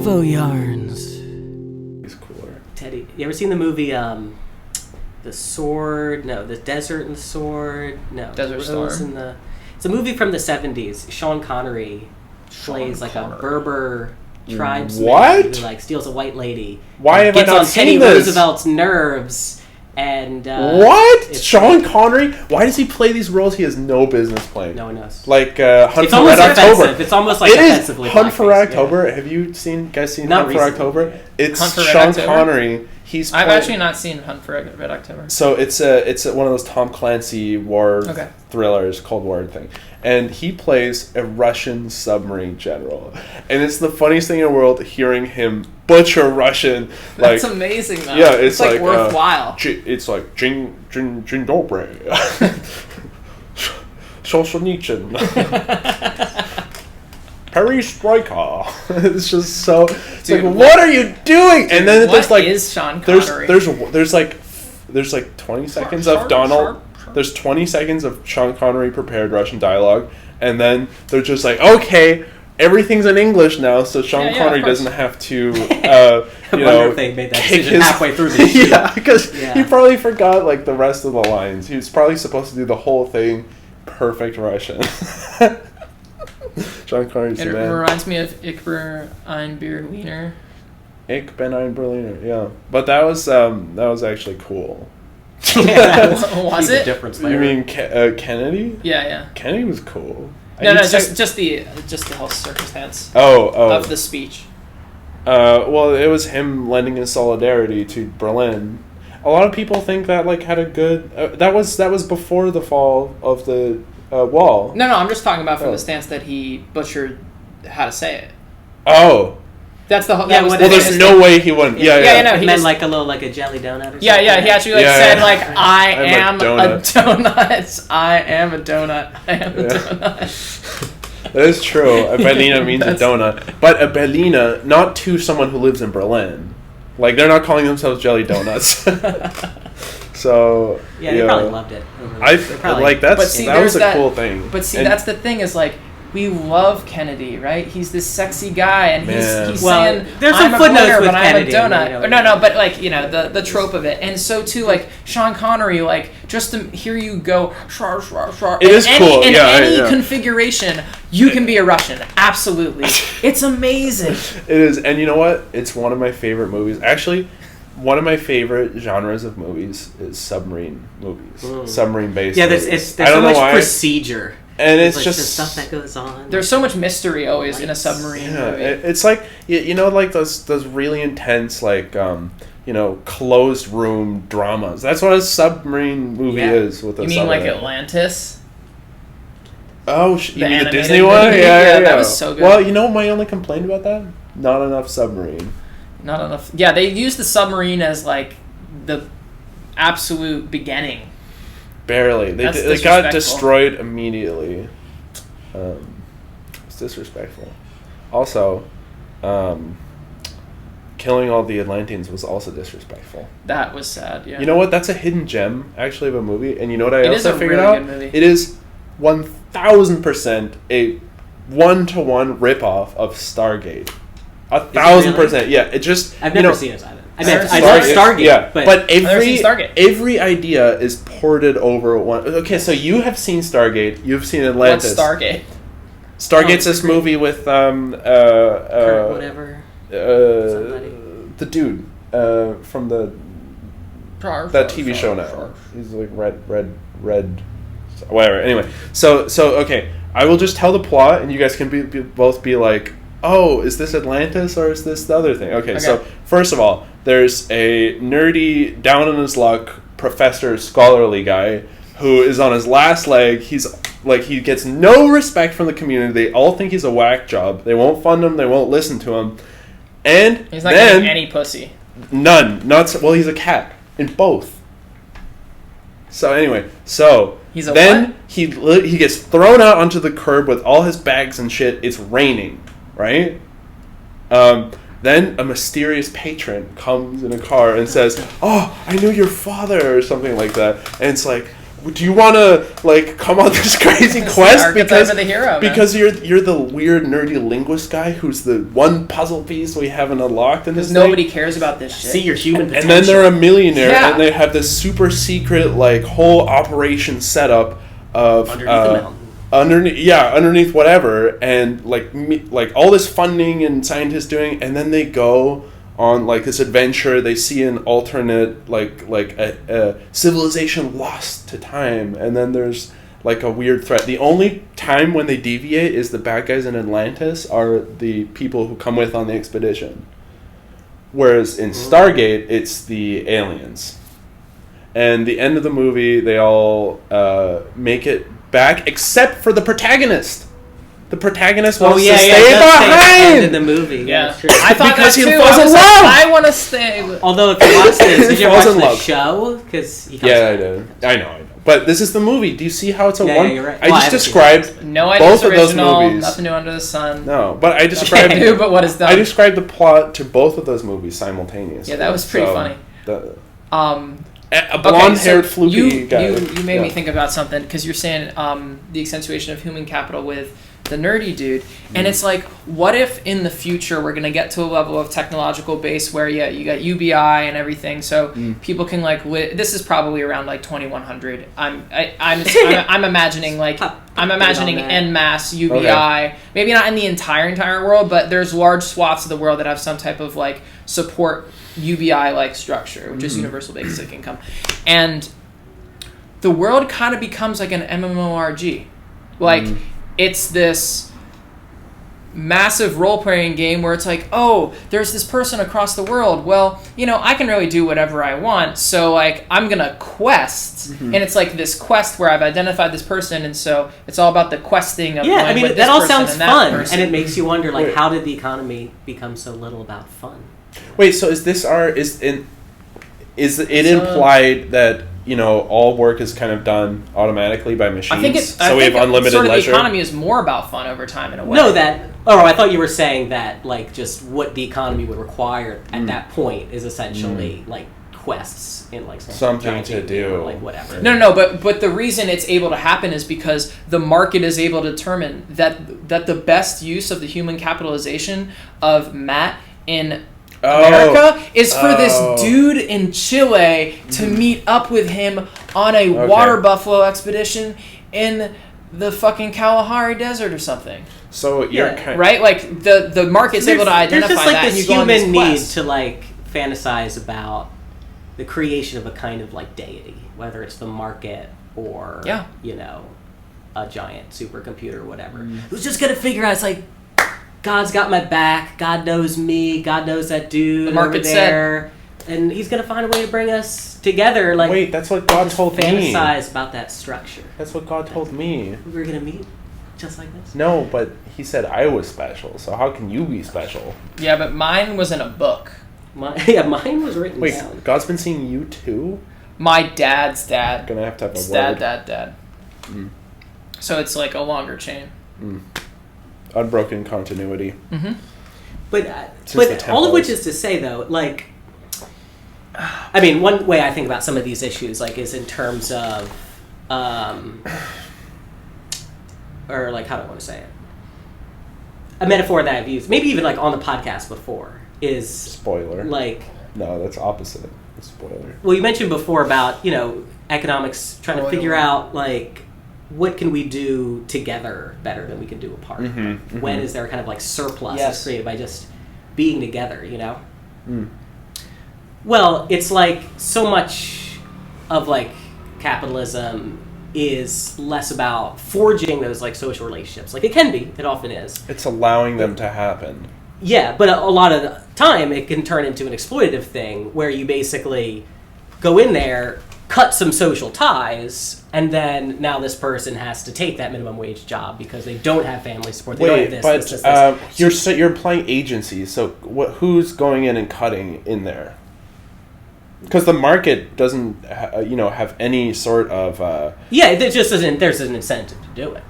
Arvoyarns. He's cooler. Teddy. You ever seen the movie The Sword? No, The Desert and the Sword? No. Desert Storm. It's a movie from the 70s. Sean Connery plays like a Berber tribesman What? who like steals a white lady. Why have I gets not on seen Teddy this? Roosevelt's nerves and What? Sean Connery? Why does he play these roles he has no business playing? No one knows. Like Hunt It's for almost Red October. offensive. It's almost like it is offensively Hunt for blackface, October. yeah. Have you guys seen Not Hunt for recently, October? yeah. It's Hunt for Red Sean October? Connery. I've actually not seen Hunt for Red October. So it's one of those Tom Clancy war thrillers, Cold War thing, and he plays a Russian submarine general, and it's the funniest thing in the world hearing him butcher Russian. Like, that's amazing, though. Yeah, it's like worthwhile. It's like Jin Dobre, Solzhenitsyn, Perry Striker. It's just so. It's Dude, like, what are you doing? Dude, and then what there's like is Sean Connery? there's like 20 seconds of Donald. There's 20 seconds of Sean Connery prepared Russian dialogue, and then they're just like, okay, everything's in English now, so Sean Connery doesn't have to, if they made that decision halfway through the shoot. Yeah, because he probably forgot like the rest of the lines. He was probably supposed to do the whole thing perfect Russian. Sean Connery's It reminds me of Ich bin ein Berliner. Ich bin ein Berliner, yeah. But that was actually cool. Was it? Difference You there. mean Kennedy? Yeah. Kennedy was cool. No, just the whole circumstance Oh. of the speech. Well, it was him lending his solidarity to Berlin. A lot of people think that like had a good. That was before the fall of the wall. No, I'm just talking about from the stance that he butchered how to say it. Oh. That's the whole. Yeah, that was well, the There's no way he wouldn't. Yeah. No, He he meant just, like a jelly donut or something. Yeah, he actually said like, I am a donut. I am a donut. I am a donut. That is true. A Berliner means a donut. But a Berliner, not to someone who lives in Berlin. Like, they're not calling themselves jelly donuts. So, yeah, they probably loved it. That was a cool thing. But see, that's the thing is like, we love Kennedy, right? He's this sexy guy, and he's saying, there's I'm some a footnotes Berliner, with but Kennedy, I'm a donut. you know. No, but like, the trope of it. And so too, like, Sean Connery, like, just to hear you go, shar, shar, shar. It is cool. In any configuration, you can be a Russian. Absolutely. It's amazing. It is. And you know what? It's one of my favorite movies. Actually, one of my favorite genres of movies is submarine movies. Submarine-based movies. There's so much procedure. And it's like just the stuff that goes on. There's so much mystery always in a submarine movie. It's like like those really intense like closed room dramas. That's what a submarine movie is. With a you mean submarine. like Atlantis? Oh, you mean the Disney animated one? movie? Yeah, that was so good. Well, you know my only complaint about that? Not enough submarine. Not enough. Yeah, they used the submarine as like the absolute beginning. Barely. They got destroyed immediately. It's disrespectful. Also, killing all the Atlanteans was also disrespectful. That was sad, yeah. You know what? That's a hidden gem, actually, of a movie. And you know what I It is also a figured really out? good movie. It is 1,000% a 1-to-1 ripoff of Stargate. 1,000%. Yeah, it just... I've never seen it either. I Stargate. love Stargate. Yeah, but every idea is ported over one... Okay, so you have seen Stargate. You've seen Atlantis. What's Stargate? Stargate's this movie with... Kurt whatever. Somebody. The dude from that TV show now. He's like red... Whatever. Anyway, so okay. I will just tell the plot, and you guys can both be like, oh, is this Atlantis or is this the other thing? Okay, so first of all, there's a nerdy, down on his luck, professor, scholarly guy who is on his last leg. He's like, he gets no respect from the community. They all think he's a whack job. They won't fund him. They won't listen to him. And he's not getting any pussy. None. Well, he's a cat in both. So anyway, he's a then what? he gets thrown out onto the curb with all his bags and shit. It's raining, right? Then a mysterious patron comes in a car and says, "Oh, I knew your father," or something like that. And it's like, do you want to like come on this crazy quest because you're the weird nerdy linguist guy who's the one puzzle piece we haven't unlocked in this thing? Nobody cares about this shit. See your human potential. And then they're a millionaire and they have this super secret like whole operation setup of underneath the mountain. Underneath whatever, and like all this funding and scientists doing, and then they go on like this adventure. They see an alternate like a civilization lost to time, and then there's like a weird threat. The only time when they deviate is the bad guys in Atlantis are the people who come with on the expedition, whereas in Stargate it's the aliens. And the end of the movie, they all make it back, except for the protagonist. The protagonist wants to stay behind in the movie. Yeah, I thought because that he too. falls in love. I want to stay. Although, if you watch this, did you watch the show? I did. I know. But this is the movie. Do you see how it's a one? You're right. I just described both of those movies. Nothing new under the sun. No, but I described. New, but what is done? I described the plot to both of those movies simultaneously. Yeah, that was pretty funny. A blonde-haired floopy guy. You made me think about something, because you're saying the accentuation of human capital with the nerdy dude, and it's like, what if in the future we're gonna get to a level of technological base where you got UBI and everything, so people can like this is probably around like 2100. I'm imagining like en masse UBI, maybe not in the entire world, but there's large swaths of the world that have some type of like support UBI like structure, which is universal basic income, and the world kind of becomes like an MMORPG, like it's this massive role-playing game where it's like, oh, there's this person across the world, well, I can really do whatever I want, so like I'm gonna quest, and it's like this quest where I've identified this person, and so it's all about the questing of that all sounds fun, and it makes you wonder like, how did the economy become so little about fun? Wait, so is it implied that all work is kind of done automatically by machines? We have unlimited leisure. The economy is more about fun over time in a way. No, I thought you were saying that like just what the economy would require at that point is essentially like quests in like something to do, or, like whatever. No, but the reason it's able to happen is because the market is able to determine that the best use of the human capitalization of Matt in America is for this dude in Chile to meet up with him on a water buffalo expedition in the fucking Kalahari Desert or something. So you're right, like the market's able to identify there's just, like, that. This and you go on human need quest. to like fantasize about the creation of a kind of like deity, whether it's the market or a giant supercomputer or whatever. Who's just gonna figure out? It's like, God's got my back. God knows me. God knows that dude the market over there, and he's gonna find a way to bring us together. Like, wait, that's what God told me. Fantasize about that structure. That's what God told me. We were gonna meet just like this. No, but He said I was special. So how can you be special? Yeah, but mine was in a book. Mine was written down. Wait, God's been seeing you too? My dad's dad. Gonna have to have a word. Dad. So it's like a longer chain. Unbroken continuity. But all of which is to say, though, like, I mean, one way I think about some of these issues, like, is in terms of, or like, how do I want to say it? A metaphor that I've used, maybe even like on the podcast before, is spoiler. Like, no, that's opposite. Spoiler. Well, you mentioned before about economics trying to figure out like, what can we do together better than we can do apart? When is there kind of like surplus that's created by just being together, Well, it's like so much of like capitalism is less about forging those like social relationships. Like it can be, it often is. It's allowing them to happen. Yeah, but a lot of the time it can turn into an exploitative thing where you basically go in there, cut some social ties, and then now this person has to take that minimum wage job because they don't have family support. They don't have this. You're applying agency. So who's going in and cutting in there? Because the market doesn't, have any sort of. It just doesn't. There's an incentive to do it.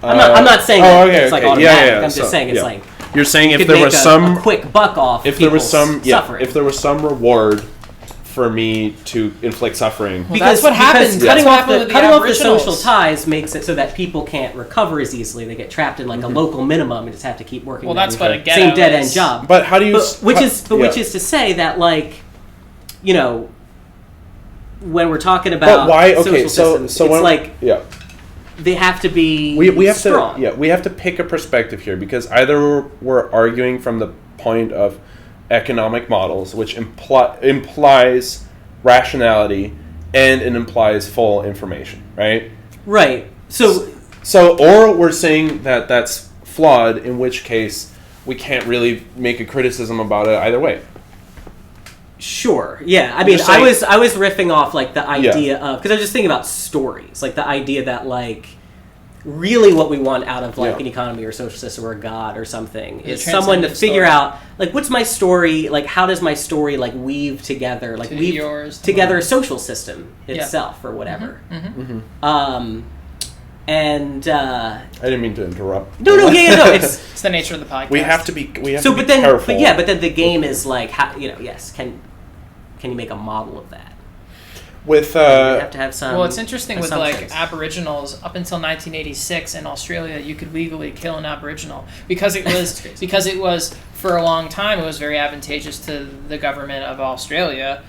I'm not saying it's like automatic. I'm just saying it's like. You're saying if there was a quick buck off. If there was some reward for me to inflict suffering. Well, that's what happens. Cutting off the social ties makes it so that people can't recover as easily. They get trapped in like a local minimum and just have to keep working. Well, that's what a ghetto same dead end job. But how do you? Which is to say that, like, you know, when we're talking about social systems, it's like they have to be we have strong. We have to pick a perspective here, because either we're arguing from the point of economic models, which implies rationality, and it implies full information, right? Right. So or we're saying that that's flawed, in which case we can't really make a criticism about it either way. Sure. Yeah. I mean, I was riffing off like the idea of, because I was just thinking about stories, like the idea that like really what we want out of like an economy or social system or a god or something is someone to figure out like, what's my story, like how does my story like weave together, like weave together a social system itself or whatever. And I didn't mean to interrupt. No, it's the nature of the podcast. We have to be careful. But then the game is like, how, you know, can you make a model of that? With you have to have some. Well, it's interesting with like Aboriginals. Up until 1986 in Australia, you could legally kill an Aboriginal because it was for a long time it was very advantageous to the government of Australia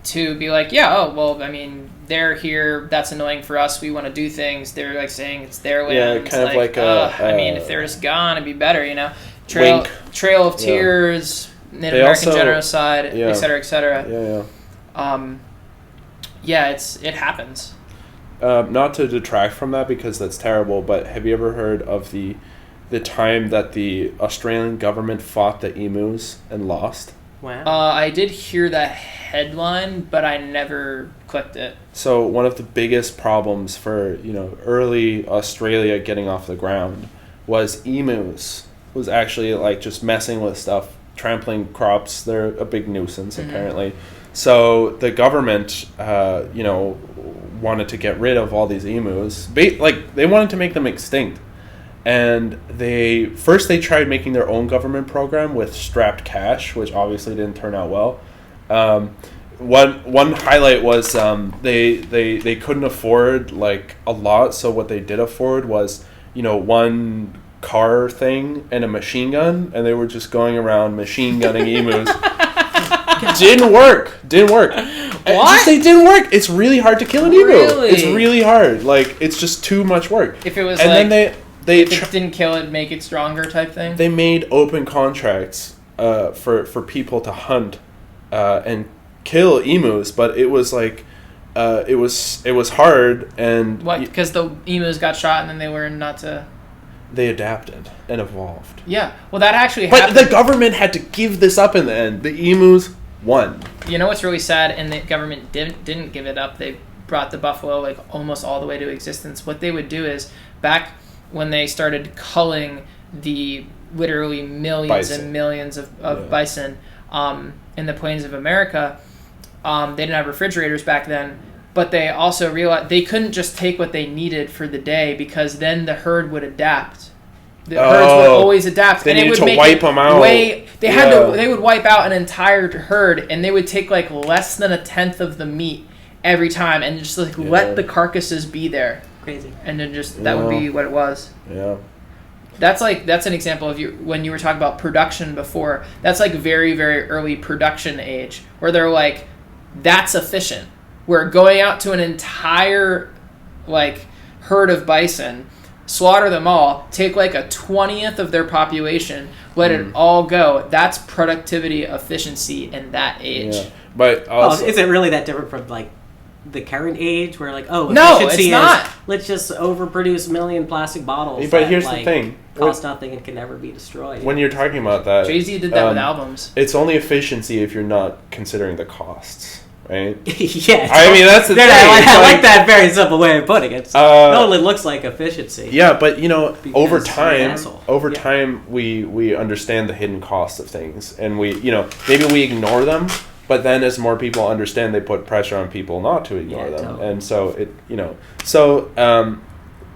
to be like, I mean, they're here. That's annoying for us. We want to do things. They're like saying it's their land. Yeah, kind of like I mean, if they're just gone, it'd be better, you know. Trail of Tears, Native American genocide, et cetera, et cetera. It happens. Not to detract from that because that's terrible, but have you ever heard of the time that the Australian government fought the emus and lost? Wow. I did hear that headline, but I never clicked it. So one of the biggest problems for, you know, early Australia getting off the ground was emus. It was actually like just messing with stuff, trampling crops. They're a big nuisance apparently. So the government, wanted to get rid of all these emus. They wanted to make them extinct. And they tried making their own government program with strapped cash, which obviously didn't turn out well. One highlight was they couldn't afford like a lot, so what they did afford was, you know, one car thing and a machine gun, and they were just going around machine gunning emus. Didn't work. What? They didn't work. It's really hard to kill an emu. Really? It's really hard. Like, it's just too much work. If it was then if it didn't kill it, make it stronger type thing. They made open contracts for people to hunt and kill emus, but it was like it was hard. And what? Because the emus got shot and then they learned not to. They adapted and evolved. Yeah, well, that actually happened. But the government had to give this up in the end. The emus won. You know what's really sad? And the government didn't give it up. They brought the buffalo like almost all the way to existence. What they would do is, back when they started culling the literally millions and millions of bison in the plains of America, they didn't have refrigerators back then. But they also realized they couldn't just take what they needed for the day, because then the herd would adapt. The herds would always adapt. They needed to wipe them out. They would wipe out an entire herd, and they would take like less than 1/10 of the meat every time, and just like let the carcasses be there. Crazy. And then just that would be what it was. Yeah. That's an example of when you were talking about production before. That's like very, very early production age, where they're like, that's efficient. We're going out to an entire like herd of bison, slaughter them all, take like 1/20 of their population, let it all go. That's productivity efficiency in that age. Yeah. But also, is it really that different from like the current age, where like, it's not. Let's just overproduce a million plastic bottles. But here's the thing: cost nothing and can never be destroyed. When you're talking about that, Jay-Z did that with albums. It's only efficiency if you're not considering the costs. Right? Yeah. I mean, that's the thing. I like that very simple way of putting it. It only looks like efficiency. Yeah, but you know, over time, we understand the hidden costs of things, and maybe we ignore them, but then as more people understand, they put pressure on people not to ignore them, totally. And so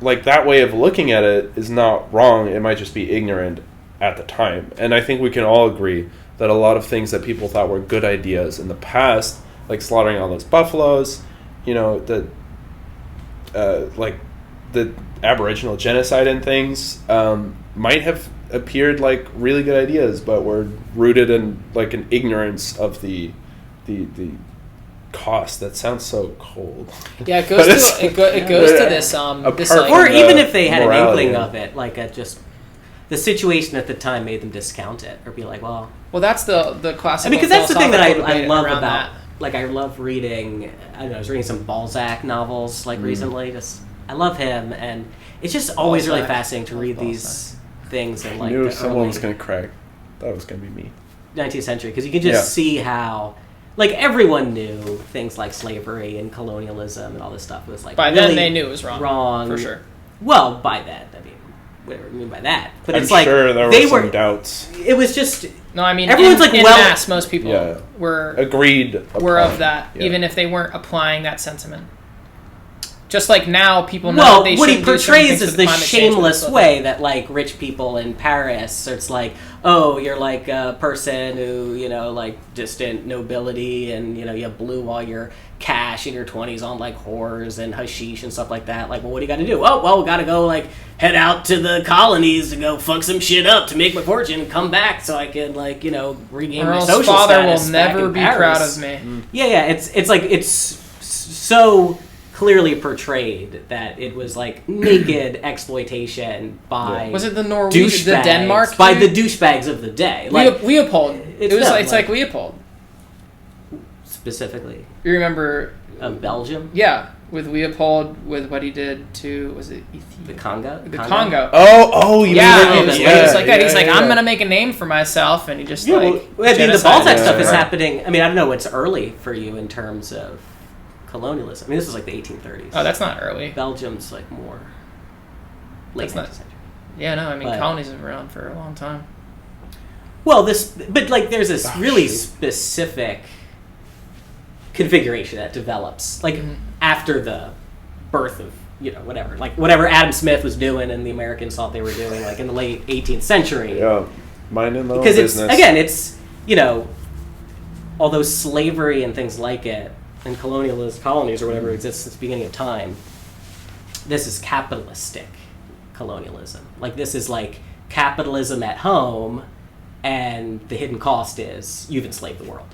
like that way of looking at it is not wrong. It might just be ignorant at the time, and I think we can all agree that a lot of things that people thought were good ideas in the past like slaughtering all those buffaloes, the like the Aboriginal genocide and things might have appeared like really good ideas, but were rooted in like an ignorance of the cost. That sounds so cold. Yeah, it goes to this like, or even if they had an inkling of it, like just the situation at the time made them discount it or be like, well, that's the classical. Because that's the thing that I love about that. Like I love reading. I was reading some Balzac novels like recently. I love him, and it's just always really fascinating to read these things. And like, I knew someone was going to crack. That was going to be me. 19th century, because you can just see how, like, everyone knew things like slavery and colonialism and all this stuff was like. By really then, they knew it was wrong. Wrong for sure. Well, by then, I mean, whatever you mean by that, but it's I'm like sure there were some doubts. It was just. No, I mean, everyone's in mass, most people were agreed. Were of that, even if they weren't applying that sentiment. Just like now, people know they what he shouldn't do portrays is the climate shameless way that, like, rich people in Paris, it's like, oh, you're like a person who, like distant nobility, and you blew all your cash in your 20s on like whores and hashish and stuff like that. Like, well, what do you got to do? Oh, well, we got to go like head out to the colonies to go fuck some shit up to make my fortune and come back so I can like regain my social father status. Will never be Paris. Proud of me. Yeah, it's like it's so clearly portrayed that it was like naked exploitation by was it the Norwegian, the Denmark by the douchebags of the day, like Leopold. It's like Leopold specifically. You remember Belgium? Yeah, with Leopold, with what he did to the Congo? The Congo. Oh, yeah. It's like that. He's like, I'm gonna make a name for myself, and he just I mean, the Balzac stuff is happening. I mean, I don't know what's early for you in terms of colonialism. I mean, this is like the 1830s. Oh, that's not early. Belgium's like more late 19th century. Yeah, no, I mean, colonies have been around for a long time. Well, but like there's this really specific configuration that develops like after the birth of whatever Adam Smith was doing and the Americans thought they were doing like in the late 18th century. Yeah, minding their own business. Because it's although slavery and things like it and colonies or whatever exists since the beginning of time, this is capitalistic colonialism. Like this is like capitalism at home, and the hidden cost is you've enslaved the world.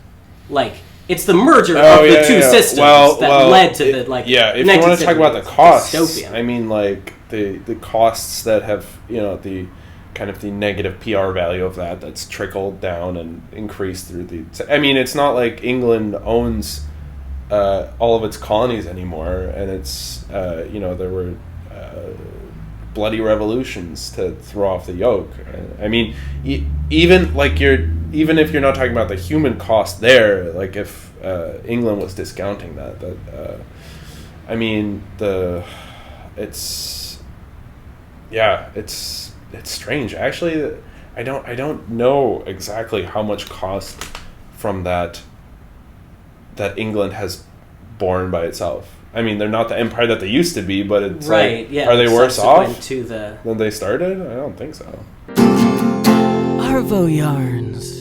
Like it's the merger of the two systems that led to the like. Yeah, if you want to talk about the costs, dystopian. I mean, like the costs that have the kind of the negative PR value of that's trickled down and increased through the. I mean, it's not like England owns all of its colonies anymore, and it's there were bloody revolutions to throw off the yoke. I mean, even if you're not talking about the human cost there, like if England was discounting that I mean it's strange. Actually, I don't know exactly how much cost from that England has borne by itself. I mean, they're not the empire that they used to be, but it's are they worse off than they started? I don't think so. Arvoyarns.